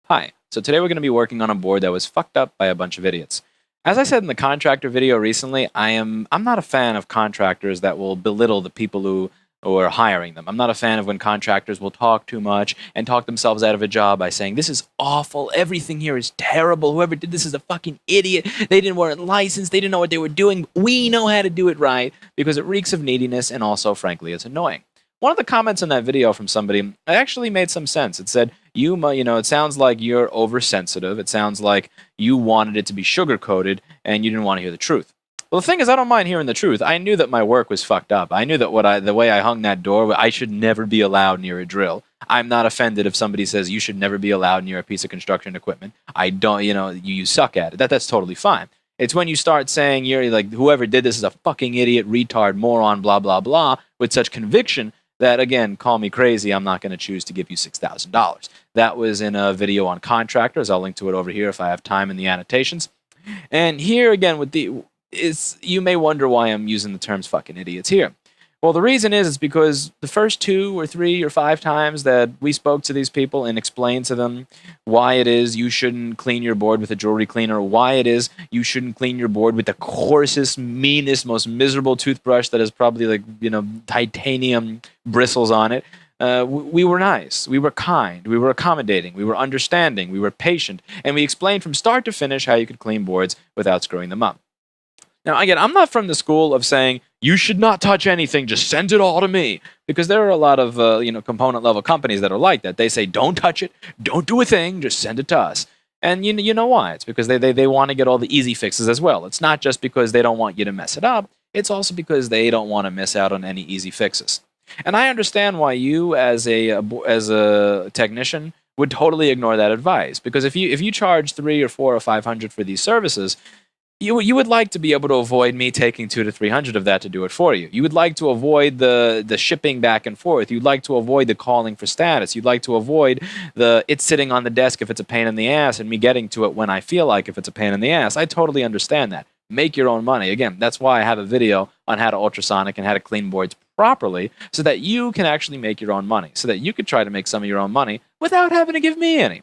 Hi, so today we're going to be working on a board that was fucked up by a bunch of idiots. As I said in the contractor video recently, I'm not a fan of contractors that will belittle the people who are hiring them. I'm not a fan of when contractors will talk too much and talk themselves out of a job by saying, "This is awful, everything here is terrible, whoever did this is a fucking idiot, they didn't weren't licensed, they didn't know what they were doing, we know how to do it right," because it reeks of neediness and also, frankly, it's annoying. One of the comments in that video from somebody actually made some sense. It said, it sounds like you're oversensitive. It sounds like you wanted it to be sugar coated and you didn't want to hear the truth. Well, the thing is, I don't mind hearing the truth. I knew that my work was fucked up. I knew that the way I hung that door, I should never be allowed near a drill. I'm not offended if somebody says you should never be allowed near a piece of construction equipment. I don't, you suck at it. That's totally fine. It's when you start saying you're like, whoever did this is a fucking idiot, retard, moron, blah, blah, blah, with such conviction that, again, call me crazy, I'm not going to choose to give you $6,000. That was in a video on contractors. I'll link to it over here if I have time in the annotations. And here again, you may wonder why I'm using the terms fucking idiots here. Well, the reason is because the first 2 or 3 or 5 times that we spoke to these people and explained to them why it is you shouldn't clean your board with a jewelry cleaner, why it is you shouldn't clean your board with the coarsest, meanest, most miserable toothbrush that has probably titanium bristles on it. We were nice, we were kind, we were accommodating, we were understanding, we were patient, and we explained from start to finish how you could clean boards without screwing them up. Now, again, I'm not from the school of saying, you should not touch anything, just send it all to me. Because there are a lot of, component level companies that are like that. They say, don't touch it, don't do a thing, just send it to us. And you know why? It's because they want to get all the easy fixes as well. It's not just because they don't want you to mess it up. It's also because they don't want to miss out on any easy fixes. And I understand why you, as a technician, would totally ignore that advice. Because if you charge 3 or 4 or 500 for these services, you would like to be able to avoid me taking 200 to 300 of that to do it for you. You would like to avoid the shipping back and forth. You'd like to avoid the calling for status. You'd like to avoid it sitting on the desk if it's a pain in the ass and me getting to it when I feel like if it's a pain in the ass. I totally understand that. Make your own money. Again, that's why I have a video on how to ultrasonic and how to clean boards properly so that you can actually make your own money, so that you could try to make some of your own money without having to give me any.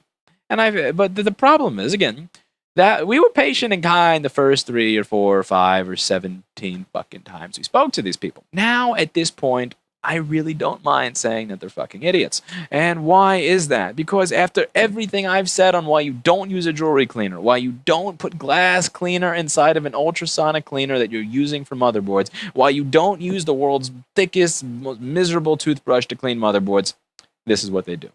But the problem is, again, that we were patient and kind the first 3 or 4 or 5 or 17 fucking times we spoke to these people. Now, at this point, I really don't mind saying that they're fucking idiots. And why is that? Because after everything I've said on why you don't use a jewelry cleaner, why you don't put glass cleaner inside of an ultrasonic cleaner that you're using for motherboards, why you don't use the world's thickest, most miserable toothbrush to clean motherboards, this is what they do.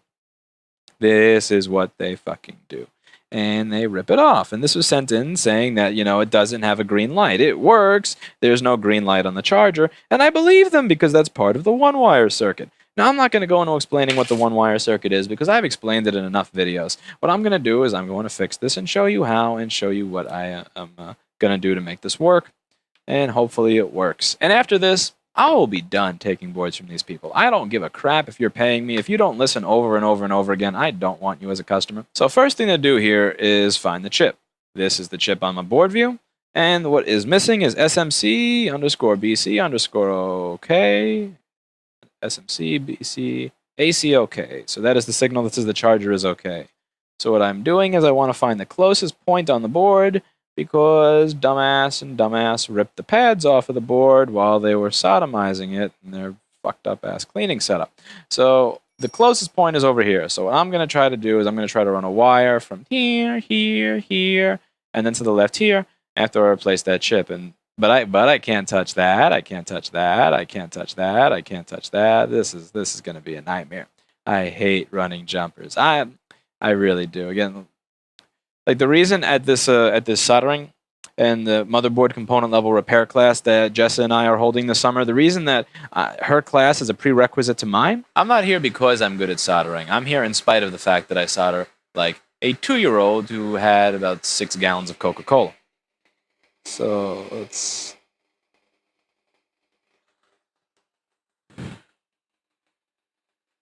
This is what they fucking do. And they rip it off. And this was sent in saying that, it doesn't have a green light. It works. There's no green light on the charger. And I believe them because that's part of the one-wire circuit. Now, I'm not going to go into explaining what the one-wire circuit is because I've explained it in enough videos. What I'm going to do is I'm going to fix this and show you how and show you what I am going to do to make this work. And hopefully it works. And after this, I will be done taking boards from these people. I don't give a crap if you're paying me. If you don't listen over and over and over again, I don't want you as a customer. So first thing to do here is find the chip. This is the chip on my board view. And what is missing is SMC underscore BC underscore OK. SMC BC AC OK. So that is the signal that says the charger is OK. So what I'm doing is I want to find the closest point on the board, because dumbass ripped the pads off of the board while they were sodomizing it in their fucked up ass cleaning setup. So the closest point is over here. So what I'm going to try to do is I'm going to try to run a wire from here, and then to the left here after I replace that chip. But I can't touch that. I can't touch that. I can't touch that. I can't touch that. This is going to be a nightmare. I hate running jumpers. I really do. Again, like the reason at this soldering and the motherboard component level repair class that Jessa and I are holding this summer, the reason that her class is a prerequisite to mine, I'm not here because I'm good at soldering. I'm here in spite of the fact that I solder like a 2-year-old who had about 6 gallons of Coca-Cola. So let's...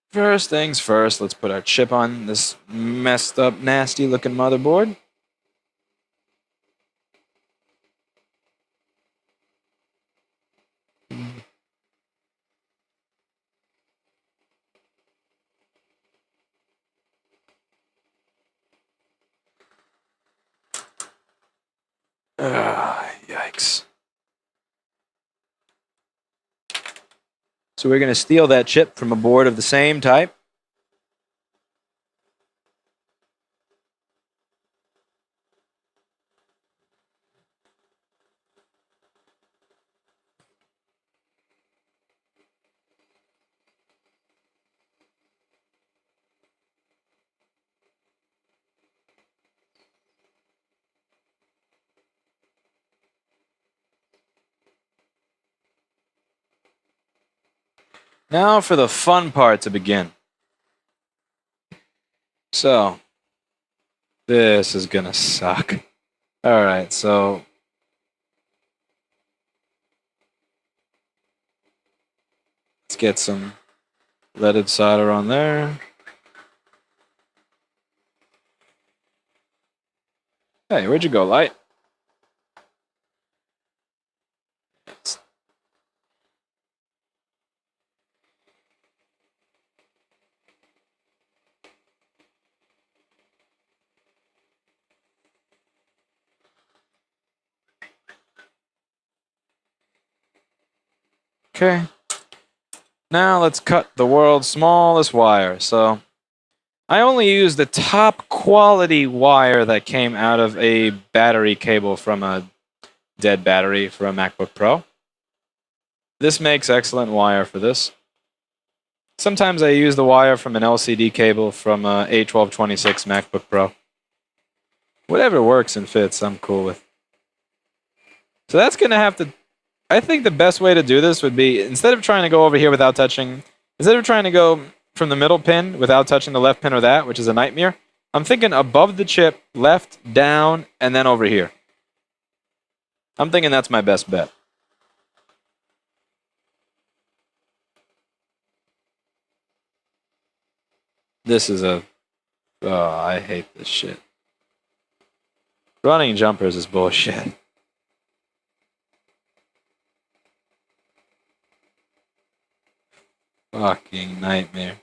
First things first, let's put our chip on this messed up, nasty looking motherboard. Yikes. So we're going to steal that chip from a board of the same type. Now for the fun part to begin. So, this is gonna suck. Alright, so let's get some leaded solder on there. Hey, where'd you go, light? Okay. Now let's cut the world's smallest wire. So I only use the top quality wire that came out of a battery cable from a dead battery for a MacBook Pro. This makes excellent wire for this. Sometimes I use the wire from an LCD cable from a A1226 MacBook Pro. Whatever works and fits, I'm cool with. So that's going to have to... I think the best way to do this would be, instead of trying to go over here without touching... Instead of trying to go from the middle pin without touching the left pin or that, which is a nightmare, I'm thinking above the chip, left, down, and then over here. I'm thinking that's my best bet. This is a... Oh, I hate this shit. Running jumpers is bullshit. Fucking nightmare.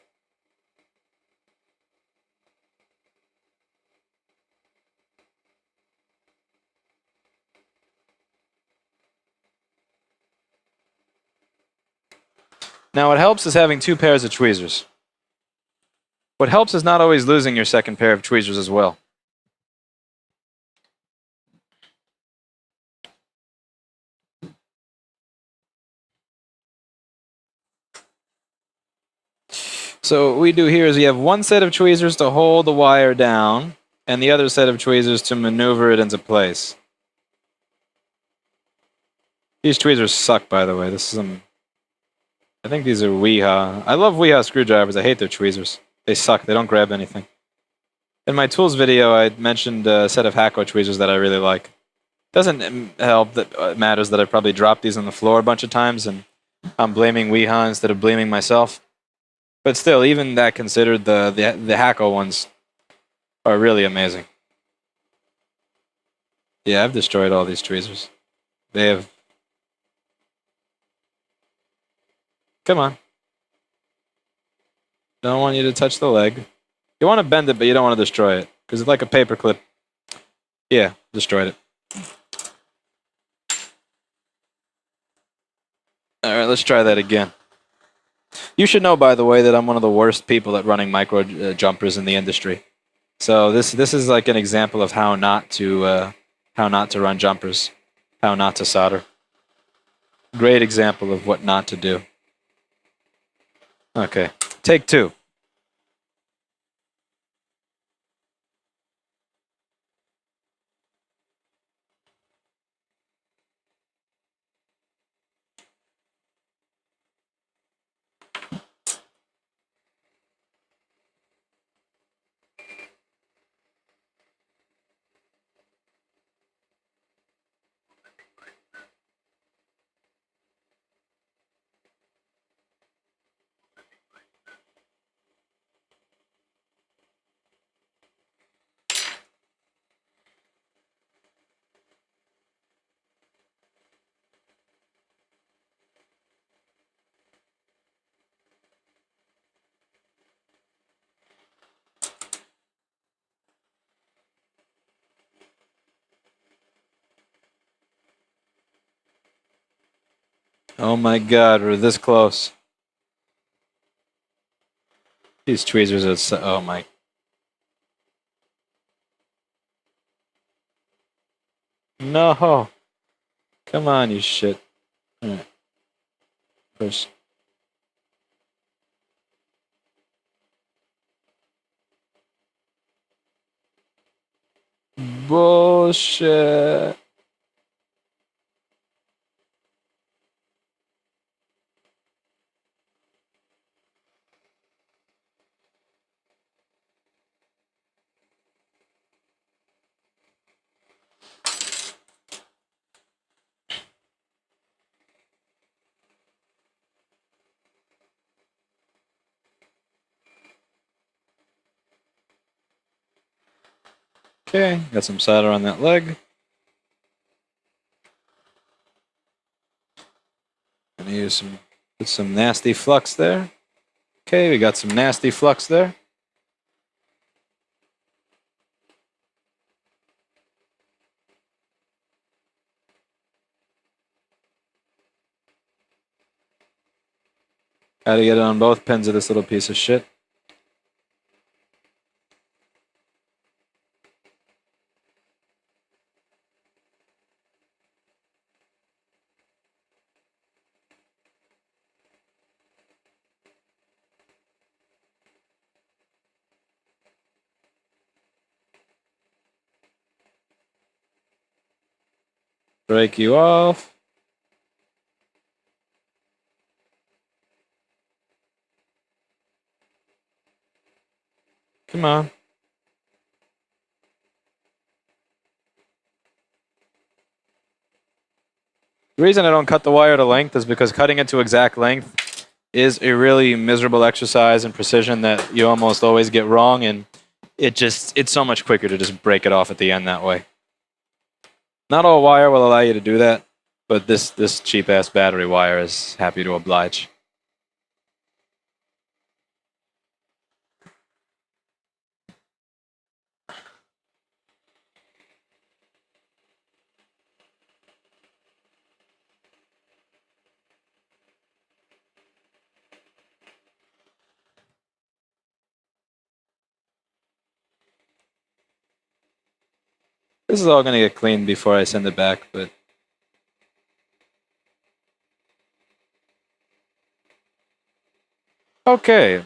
Now what helps is having two pairs of tweezers. What helps is not always losing your second pair of tweezers as well. So what we do here is we have one set of tweezers to hold the wire down, and the other set of tweezers to maneuver it into place. These tweezers suck, by the way. This is I think these are Weeha. I love Weeha screwdrivers. I hate their tweezers. They suck. They don't grab anything. In my tools video, I mentioned a set of Hakko tweezers that I really like. Doesn't help that it matters that I probably dropped these on the floor a bunch of times, and I'm blaming Weeha instead of blaming myself. But still, even that considered, the Hakko ones are really amazing. Yeah, I've destroyed all these tweezers. They have... Come on. Don't want you to touch the leg. You want to bend it, but you don't want to destroy it. Because it's like a paper clip. Yeah, destroyed it. Alright, let's try that again. You should know, by the way, that I'm one of the worst people at running micro jumpers in the industry. So this is like an example of how not to run jumpers, how not to solder. Great example of what not to do. Okay, take two. Oh my god, we're this close. These tweezers are so, oh my. No! Come on, you shit. Alright. Push. Bullshit. Okay, got some solder on that leg. Gonna use put some nasty flux there. Okay, we got some nasty flux there. Gotta get it on both pins of this little piece of shit. Break you off. Come on. The reason I don't cut the wire to length is because cutting it to exact length is a really miserable exercise in precision that you almost always get wrong, and it's so much quicker to just break it off at the end that way. Not all wire will allow you to do that, but this cheap ass battery wire is happy to oblige. This is all going to get cleaned before I send it back, but okay.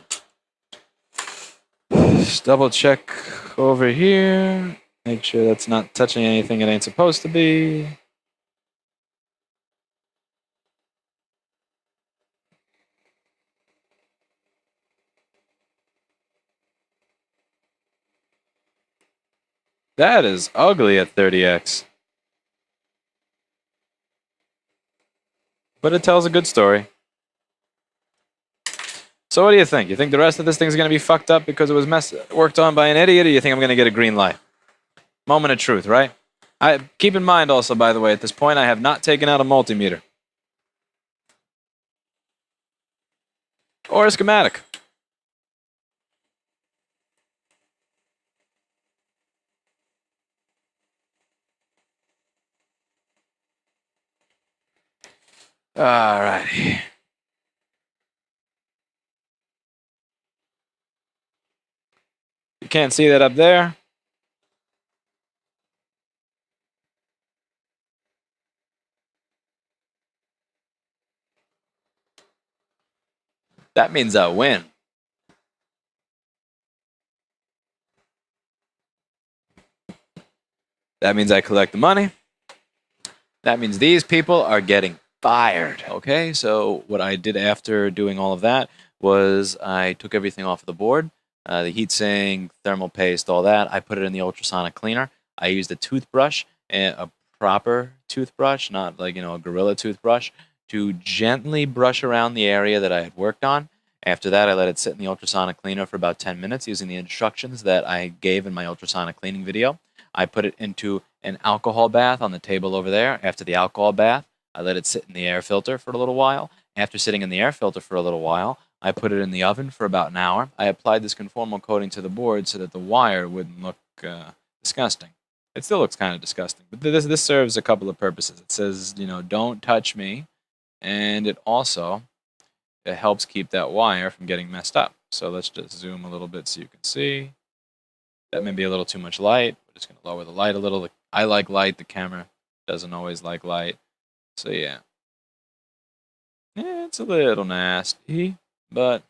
Just double check over here. Make sure that's not touching anything it ain't supposed to be. That is ugly at 30x. But it tells a good story. So what do you think? You think the rest of this thing's going to be fucked up because it was worked on by an idiot, or you think I'm going to get a green light? Moment of truth, right? Keep in mind also, by the way, at this point, I have not taken out a multimeter. Or a schematic. Alrighty. You can't see that up there. That means I win. That means I collect the money. That means these people are getting fired. Okay, so what I did after doing all of that was I took everything off of the board, the heatsink, thermal paste, all that. I put it in the ultrasonic cleaner. I used a toothbrush, a proper toothbrush, not like, a gorilla toothbrush, to gently brush around the area that I had worked on. After that, I let it sit in the ultrasonic cleaner for about 10 minutes using the instructions that I gave in my ultrasonic cleaning video. I put it into an alcohol bath on the table over there. After the alcohol bath, I let it sit in the air filter for a little while. After sitting in the air filter for a little while, I put it in the oven for about an hour. I applied this conformal coating to the board so that the wire wouldn't look disgusting. It still looks kind of disgusting, but this serves a couple of purposes. It says, don't touch me. and it helps keep that wire from getting messed up. So let's just zoom a little bit so you can see. That may be a little too much light. We're just going to lower the light a little. I like light. The camera doesn't always like light. So yeah. It's a little nasty, but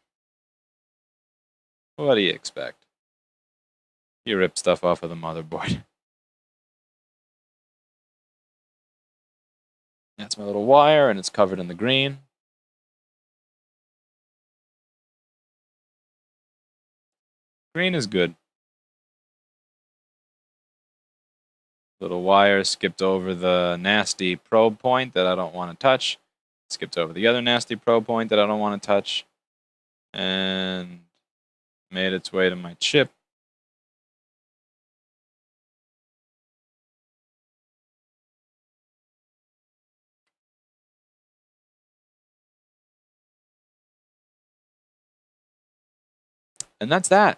what do you expect? You rip stuff off of the motherboard. That's my little wire, and it's covered in the green. Green is good. Little wire skipped over the nasty probe point that I don't want to touch. Skipped over the other nasty probe point that I don't want to touch. And made its way to my chip. And that's that.